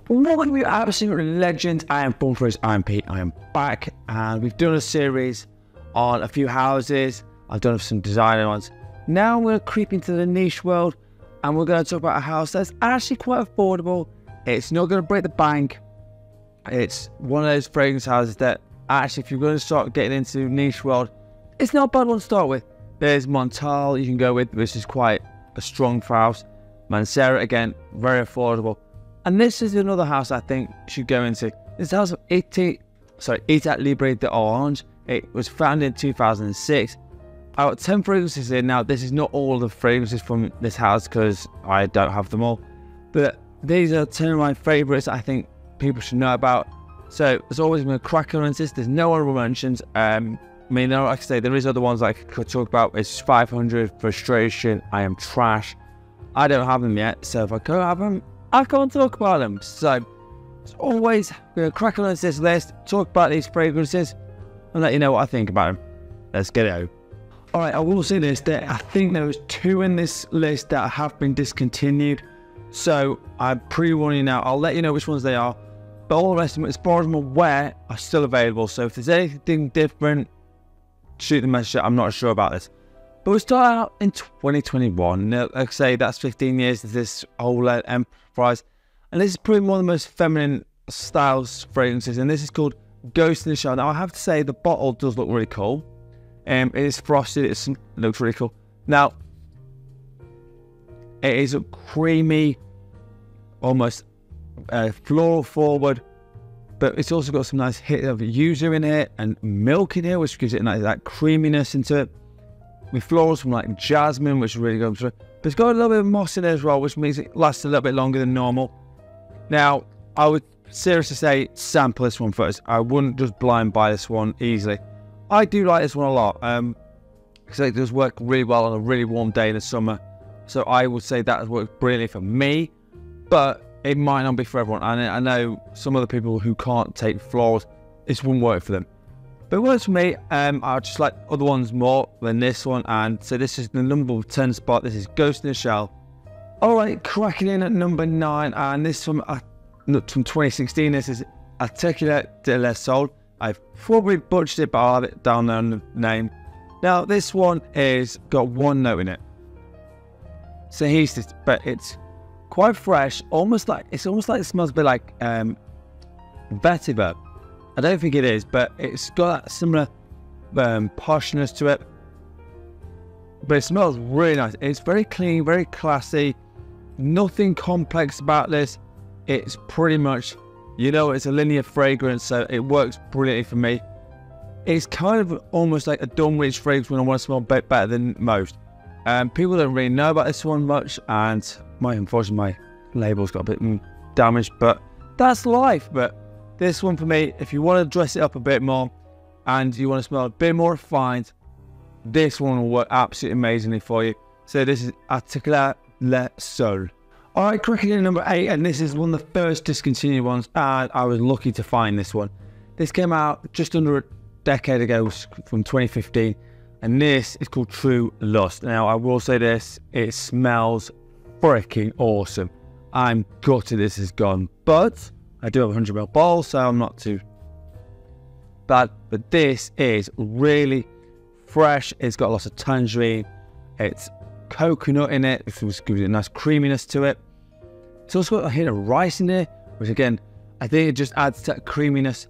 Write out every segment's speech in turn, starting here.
Welcome to absolute legends. I am Bumfries, I am Pete, I am back, and we've done a series on a few houses. I've done some designer ones. Now we're creeping to the niche world, and we're going to talk about a house that's actually quite affordable. It's not going to break the bank. It's one of those fragrance houses that actually, if you're going to start getting into niche world, it's not a bad one to start with. There's Montal you can go with, which is quite a strong house. Mancera, again, very affordable. And this is another house I think you should go into. This house of Etat Libre D'orange. It was founded in 2006. I got 10 fragrances in. Now, this is not all the fragrances from this house because I don't have them all. But these are 10 of my favourites I think people should know about. So, as always, I'm going to crack on into this. There's no honourable mentions. I mean, like I say, there is other ones I could talk about. It's 500, Frustration, I Am Trash. I don't have them yet, so if I don't have them, I can't talk about them. So, as always, we're going to crack on into this list, talk about these fragrances, and let you know what I think about them. Let's get it out. Alright, I will say this, that I think there was 2 in this list that have been discontinued. So, I'm pre-warning you now. I'll let you know which ones they are. But all the rest of them, as far as I'm aware, are still available. So, if there's anything different, shoot the message. I'm not sure about this. But we start out in 2021. Now, like I say, that's 15 years of this whole enterprise. And this is probably one of the most feminine styles fragrances. And this is called Ghost in the Shell. Now, I have to say, the bottle does look really cool. It is frosted. It looks really cool. Now, it is a creamy, almost floral forward. But it's also got some nice hit of yuzu in it and milk in here, which gives it that creaminess into it. With florals from like jasmine, which really goes through. But it's got a little bit of moss in there as well, which means it lasts a little bit longer than normal. Now, I would seriously say sample this one first. I wouldn't just blind buy this one easily. I do like this one a lot. Because it does work really well on a really warm day in the summer. So I would say that has worked brilliantly for me. But it might not be for everyone. And I know some other people who can't take florals, this wouldn't work for them. But it works for me. I just like other ones more than this one. And so this is the number 10 spot. This is Ghost in the Shell. Alright, cracking in at number 9. And this from 2016. This is Attaquer Le Soleil. I've probably butchered it, but I'll have it down there on the name. Now, this one is got 1 note in it. So but it's quite fresh. It almost like it smells a bit like vetiver. I don't think it is, but it's got that similar poshness to it. But it smells really nice. It's very clean, very classy. Nothing complex about this. It's pretty much, it's a linear fragrance, so it works brilliantly for me. It's kind of almost like a Dunwich fragrance when I want to smell a bit better than most. People don't really know about this one much, and unfortunately my label's got a bit damaged, but that's life. But this one for me, if you want to dress it up a bit more and you want to smell a bit more refined, this one will work absolutely amazingly for you. So this is Attaquer Le Soleil. Alright, cracking in number 8, and this is one of the first discontinued ones, and I was lucky to find this one. This came out just under a decade ago, from 2015, and this is called True Lust. Now, I will say this, it smells freaking awesome. I'm gutted this is gone, but I do have a 100ml bottle, so I'm not too bad. But this is really fresh. It's got lots of tangerine. It's coconut in it, which gives it a nice creaminess to it. It's also got a hint of rice in there, which again, I think it just adds to that creaminess.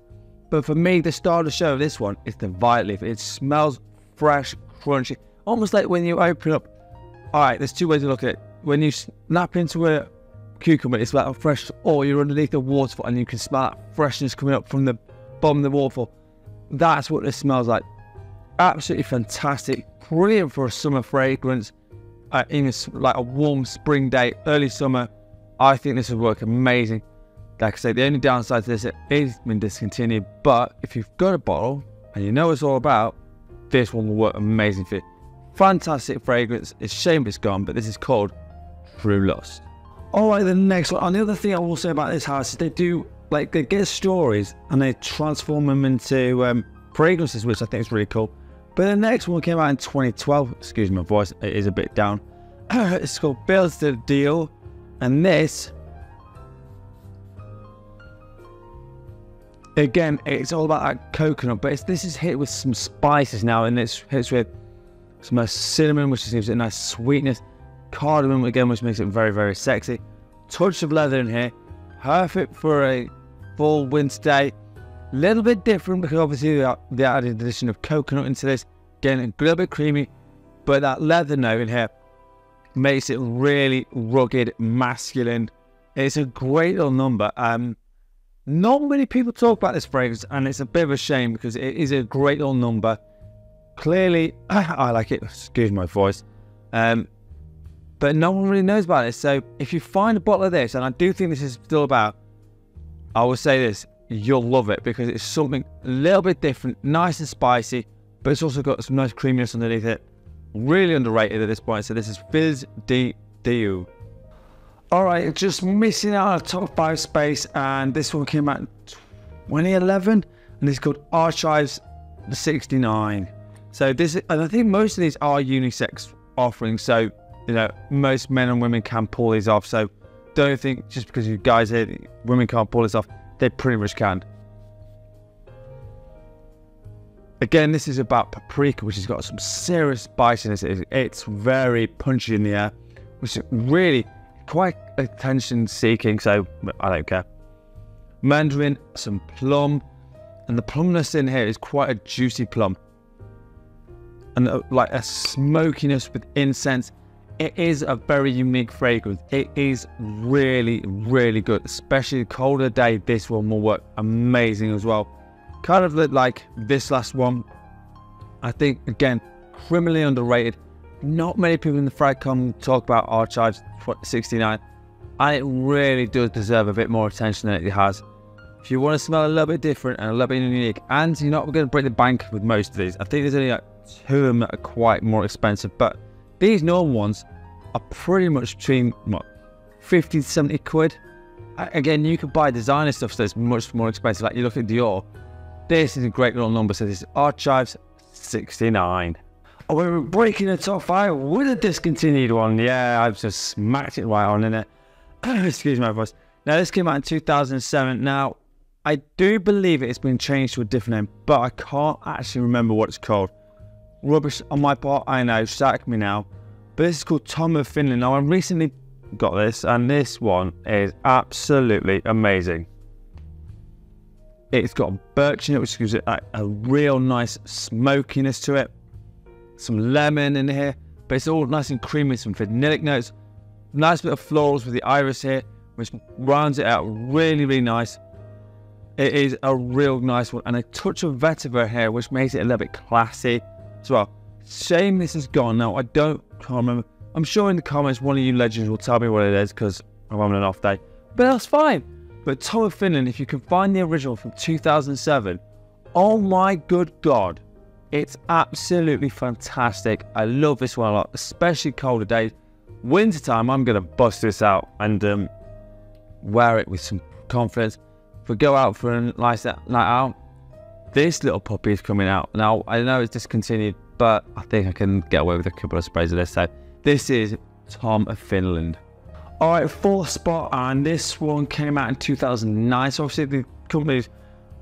But for me, the star of the show of this one is the violet leaf. It smells fresh, crunchy, almost like when you open up. Alright, there's 2 ways to look at it. When you snap into a cucumber, it's like a fresh, or you're underneath the waterfall and you can smell that freshness coming up from the bottom of the waterfall. That's what this smells like. Absolutely fantastic. Brilliant for a summer fragrance. Even like a warm spring day, early summer. I think this would work amazing. Like I say, the only downside to this is been discontinued. But if you've got a bottle and you know what it's all about, this one will work amazing for you. Fantastic fragrance. It's a shame it's gone, but this is called True Lust. Alright, the next one. And the other thing I will say about this house is they get stories and they transform them into fragrances, which I think is really cool. But the next one came out in 2012. Excuse my voice, it is a bit down. It's called Bills the Deal, and this, again, it's all about that coconut, but this is hit with some spices now, and it's hits with some cinnamon, which gives it a nice sweetness, cardamom again, which makes it very, very sexy. Touch of leather in here, perfect for a full winter day. Little bit different because obviously the added addition of coconut into this, getting a little bit creamy, but that leather note in here makes it really rugged, masculine. It's a great little number. Not many people talk about this fragrance, and it's a bit of a shame because it is a great little number. Clearly, I like it. Excuse my voice. But no one really knows about it. So if you find a bottle of this, and I do think this is still about, I will say this, you'll love it because it's something a little bit different, nice and spicy, but it's also got some nice creaminess underneath it. Really underrated at this point. So this is Fizz de Dieu. Alright, just missing out on a top 5 space, and this one came out in 2011, and it's called Archives 69. So this, and I think most of these are unisex offerings, so you know most men and women can pull these off. So don't think just because you guys here, women can't pull this off. They pretty much can. Again, this is about paprika, which has got some serious spiciness. It's very punchy in the air, which is really quite attention-seeking, so I don't care. Mandarin, some plum, and the plumness in here is quite a juicy plum. And like a smokiness with incense. It is a very unique fragrance. It is really, really good, especially the colder day. This one will work amazing as well. Kind of like this last one. I think, again, criminally underrated. Not many people in the fragcom talk about Archives 69, and it really does deserve a bit more attention than it has. If you want to smell a little bit different and a little bit unique, and you're not going to break the bank with most of these, I think there's only like 2 of them that are quite more expensive, but these normal ones are pretty much between what, 50 to 70 quid. Again, you can buy designer stuff so it's much more expensive, like you look at Dior. This is a great little number, so this is Archives 69. Oh, we're breaking the top 5 with a discontinued one. Yeah, I've just smacked it right on in it. Excuse my voice. Now, this came out in 2007. Now, I do believe it's been changed to a different name, but I can't actually remember what it's called. Rubbish on my part, I know, sack me now. But this is called Tom of Finland. Now, I recently got this, and this one is absolutely amazing. It's got birch in it, which gives it a real nice smokiness to it. Some lemon in here, but it's all nice and creamy, some vanillic notes. Nice bit of florals with the iris here, which rounds it out really, really nice. It is a real nice one, and a touch of vetiver here, which makes it a little bit classy as well. Shame this is gone now. I can't remember. I'm sure in the comments one of you legends will tell me what it is because I'm having an off day, but that's fine. But Tom of Finland, if you can find the original from 2007, oh my good God, it's absolutely fantastic. I love this one a lot, especially colder days. Winter time, I'm going to bust this out and wear it with some confidence. If we go out for a nice night out, this little puppy is coming out. Now, I know it's discontinued, but I think I can get away with a couple of sprays of this. So this is Tom of Finland. All right, 4th spot, and this one came out in 2009. So obviously the company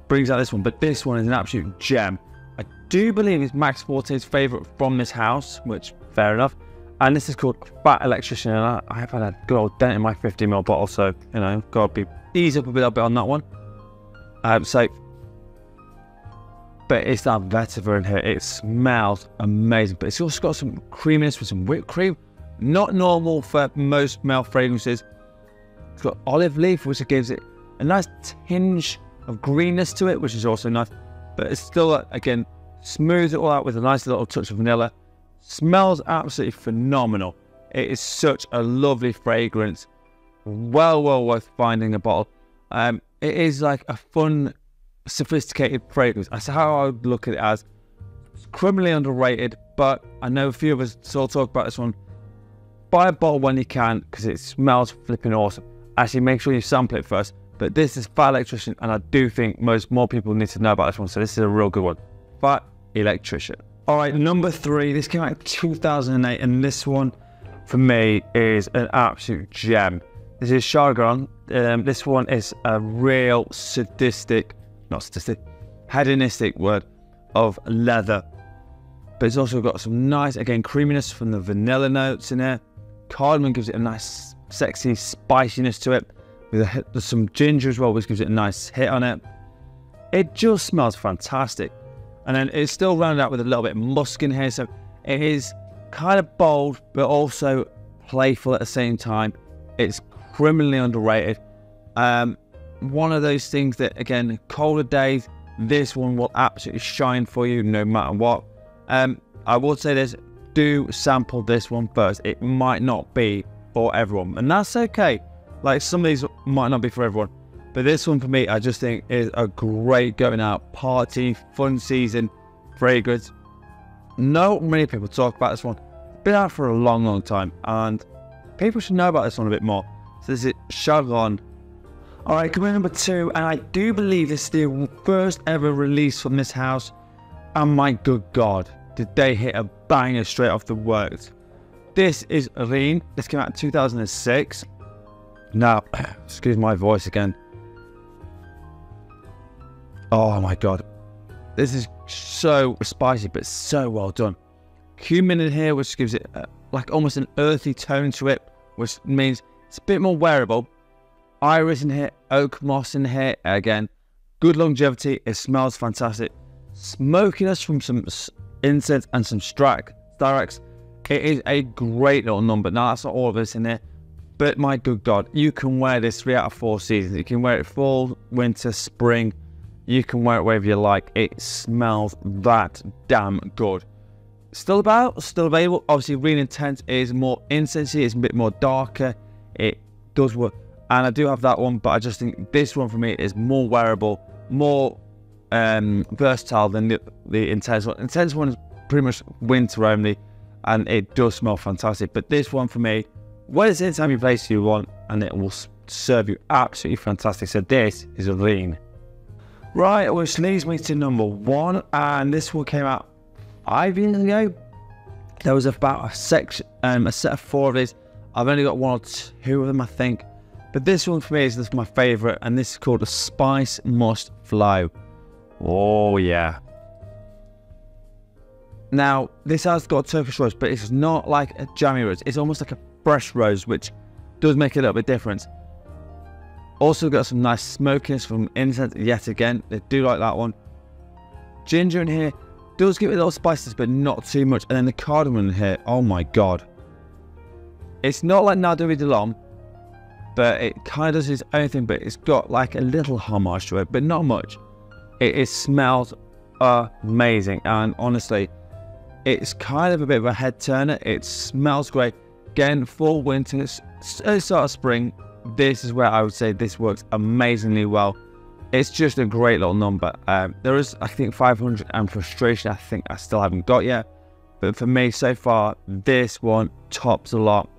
brings out this one, but this one is an absolute gem. I do believe it's Max Forte's favourite from this house, which fair enough. And this is called Fat Electrician, and I have had a good old dent in my 50ml bottle, so you know, gotta ease up a little bit on that one. But it's that vetiver in here. It smells amazing, but it's also got some creaminess with some whipped cream. Not normal for most male fragrances. It's got olive leaf, which gives it a nice tinge of greenness to it, which is also nice. But it's still, again, smooths it all out with a nice little touch of vanilla. Smells absolutely phenomenal. It is such a lovely fragrance. Well worth finding a bottle. It is like a fun, sophisticated fragrance. That's how I would look at it as. It's criminally underrated, but I know a few of us still talk about this one. Buy a bottle when you can because it smells flipping awesome. Actually, make sure you sample it first. But this is Fat Electrician, and I do think more people need to know about this one. So this is a real good one. Fat Electrician. All right, number 3. This came out in 2008, and this one, for me is an absolute gem. This is Charogne. This one is a real hedonistic word of leather. But it's also got some nice, again, creaminess from the vanilla notes in here. Cardamom gives it a nice, sexy spiciness to it. There's some ginger as well, which gives it a nice hit on it. It just smells fantastic. And then it's still rounded out with a little bit of musk in here. So it is kind of bold, but also playful at the same time. It's criminally underrated. One of those things that, again, colder days, this one will absolutely shine for you no matter what. I would say this, do sample this one first. It might not be for everyone, and that's okay. Like, some of these might not be for everyone, but this one for me, I just think is a great going out party, fun season fragrance. Not many people talk about this one. It's been out for a long time, and people should know about this one a bit more. So this is Charogne. Alright, coming in number 2, and I do believe this is the first ever release from this house, and my good God, did they hit a banger straight off the works. This is Rien. This came out in 2006. Now, excuse my voice again. Oh my God. This is so spicy, but so well done. Cumin in here, which gives it like almost an earthy tone to it, which means it's a bit more wearable. Iris in here, oak moss in here. Again, good longevity. It smells fantastic. Smokiness from some incense and some styrax. It is a great little number. Now, that's not all of this in there, but my good God, you can wear this 3 out of 4 seasons. You can wear it fall, winter, spring. You can wear it wherever you like. It smells that damn good. Still available. Obviously, Rien Intense is more incensey. It's a bit more darker. It does work. And I do have that one, but I just think this one for me is more wearable, more versatile than the Intense one. Intense one is pretty much winter only, and it does smell fantastic. But this one for me, when it's in any place you want, and it will serve you absolutely fantastic. So this is a Rien. Right, which leads me to number 1, and this one came out 5 years ago. There was about a set of 4 of these. I've only got 1 or 2 of them, I think. But this one for me is my favourite, and this is called a Spice Must Flow. Oh yeah. Now, this has got Turkish rose, but it's not like a jammy rose. It's almost like a fresh rose, which does make it a little bit different. Also got some nice smokiness from incense, yet again. They do like that one. Ginger in here does give it a little spices, but not too much. And then the cardamom in here, oh my God. It's not like Dieu de l'homme, but it kind of does its own thing, but it's got like a little homage to it, but not much. It smells amazing, and honestly, it's kind of a bit of a head turner. It smells great. Again, fall, winter, early start of spring, this is where I would say this works amazingly well. It's just a great little number. There is, I think, 500 and Frustration, I think I still haven't got yet. But for me, so far, this one tops a lot.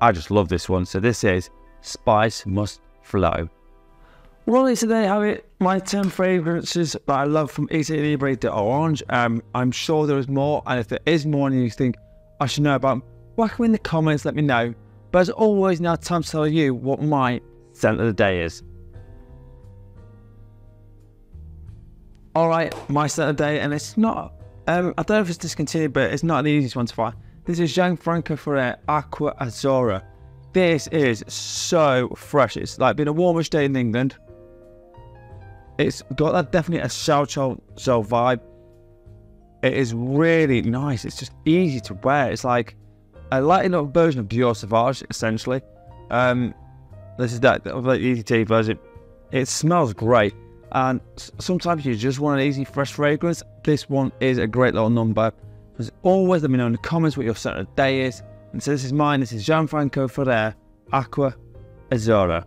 I just love this one. So this is Spice Must Flow. Right, so there you have it. My 10 fragrances that I love from Etat Libre D'orange. I'm sure there is more, and if there is more and you think I should know about, whack them in the comments, let me know. But as always, now time to tell you what my scent of the day is. Alright, my scent of the day, and it's not, I don't know if it's discontinued, but it's not the easiest one to find. This is Gianfranco Ferrer Acqua Azzurra. This is so fresh. It's like been a warmish day in England. It's got that definitely a Charogne vibe. It is really nice. It's just easy to wear. It's like a light enough version of Dior Sauvage, essentially. This is that like easy tea version. It smells great, and sometimes you just want an easy, fresh fragrance. This one is a great little number. As always, let me know in the comments what your scent of the day is. And so this is mine. This is Gianfranco Ferrer Acqua Azzurra.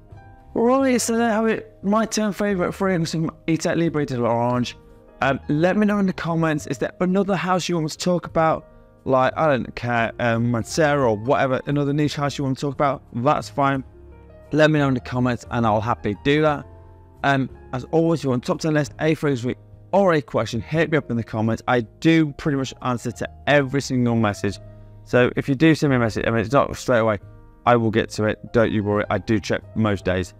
Right, so there you have it. My 10 favourite fragrances from Etat Libre D'orange. Let me know in the comments, is there another house you want me to talk about? Like, I don't care, Mancera or whatever, another niche house you want to talk about? That's fine. Let me know in the comments and I'll happily do that. As always, if you want top 10 list, a fragrance week, or a question, hit me up in the comments. I do pretty much answer to every single message. So if you do send me a message, I mean, it's not straight away, I will get to it. Don't you worry. I do check most days.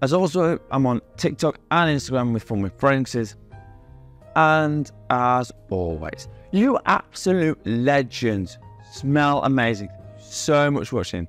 As also, I'm on TikTok and Instagram with Fun with Francis. And as always, you absolute legends. Smell amazing. So much watching.